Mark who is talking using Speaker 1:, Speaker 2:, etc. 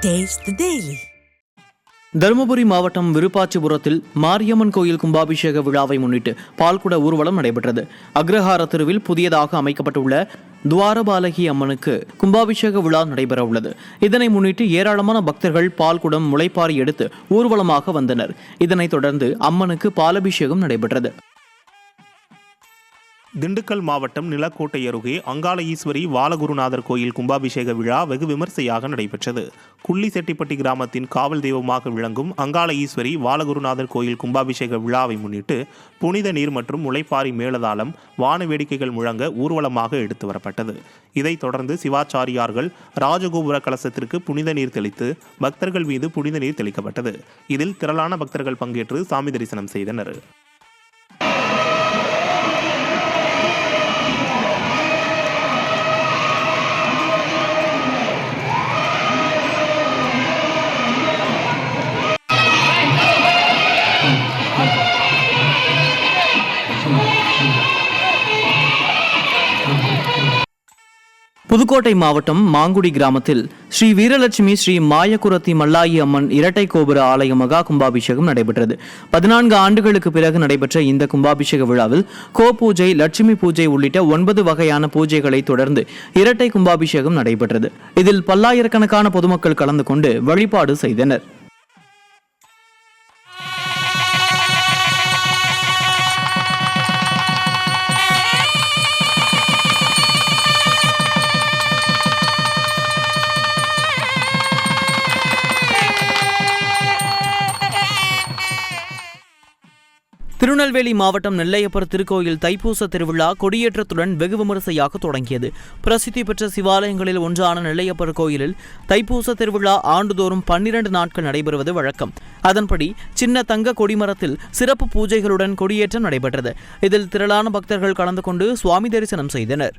Speaker 1: Taste the Daily.
Speaker 2: Dharmapuri மாவட்டம் விருப்பாச்சிபுரத்தில் மாரியம்மன் கோயில் கும்பாபிஷேக விழாவை முன்னிட்டு பால்குட ஊர்வலம் நடைபெற்றது. அக்ரஹார தெருவில் புதியதாக அமைக்கப்பட்டுள்ள துவாரபாலகி அம்மனுக்கு கும்பாபிஷேக விழா நடைபெற உள்ளது. இதனை முன்னிட்டு ஏராளமான பக்தர்கள் பால்குடம் முளைப்பாரி எடுத்து ஊர்வலமாக வந்தனர். இதனைத் தொடர்ந்து அம்மனுக்கு பாலபிஷேகம் நடைபெற்றது.
Speaker 3: திண்டுக்கல் மாவட்டம் நிலக்கோட்டை அருகே அங்காள ஈஸ்வரி வாலகுருநாதர் கோயில் கும்பாபிஷேக விழா வெகு விமர்சையாக நடைபெற்றது. குள்ளிசெட்டிப்பட்டி கிராமத்தின் காவல் தெய்வமாக விளங்கும் அங்காள ஈஸ்வரி வாலகுருநாதர் கோயில் கும்பாபிஷேக விழாவை முன்னிட்டு புனித நீர் மற்றும் முளைப்பாரி மேளதாளம் வான வேடிக்கைகள் முழங்க ஊர்வலமாக எடுத்து வரப்பட்டது. இதைத் தொடர்ந்து சிவாச்சாரியார்கள் ராஜகோபுர கலசத்திற்கு புனித நீர் தெளித்து பக்தர்கள் மீது புனித நீர் தெளிக்கப்பட்டது. இதில் திரளான பக்தர்கள் பங்கேற்று சாமி தரிசனம் செய்தனர்.
Speaker 2: புதுக்கோட்டை மாவட்டம் மாங்குடி கிராமத்தில் ஸ்ரீ வீரலட்சுமி ஸ்ரீ மாயக்குரத்தி மல்லாயி அம்மன் இரட்டை கோபுர ஆலய மகா கும்பாபிஷேகம் நடைபெற்றது. 14 ஆண்டுகளுக்கு பிறகு நடைபெற்ற இந்த கும்பாபிஷேக விழாவில் கோ பூஜை, லட்சுமி பூஜை உள்ளிட்ட 9 வகையான பூஜைகளை தொடர்ந்து இரட்டை கும்பாபிஷேகம் நடைபெற்றது. இதில் பல்லாயிரக்கணக்கான பொதுமக்கள் கலந்து கொண்டு வழிபாடு செய்தனர். திருநெல்வேலி மாவட்டம் நெல்லையப்பர் திருக்கோயில் தைப்பூச திருவிழா கொடியேற்றத்துடன் வெகு விமரிசையாக தொடங்கியது. பிரசித்தி பெற்ற சிவாலயங்களில் ஒன்றான நெல்லையப்பர் கோயிலில் தைப்பூச திருவிழா ஆண்டுதோறும் 12 நாட்கள் நடைபெறுவது வழக்கம். அதன்படி சின்ன தங்க கொடிமரத்தில் சிறப்பு பூஜைகளுடன் கொடியேற்றம் நடைபெற்றது. இதில் திரளான பக்தர்கள் கலந்து கொண்டு சுவாமி தரிசனம் செய்தனர்.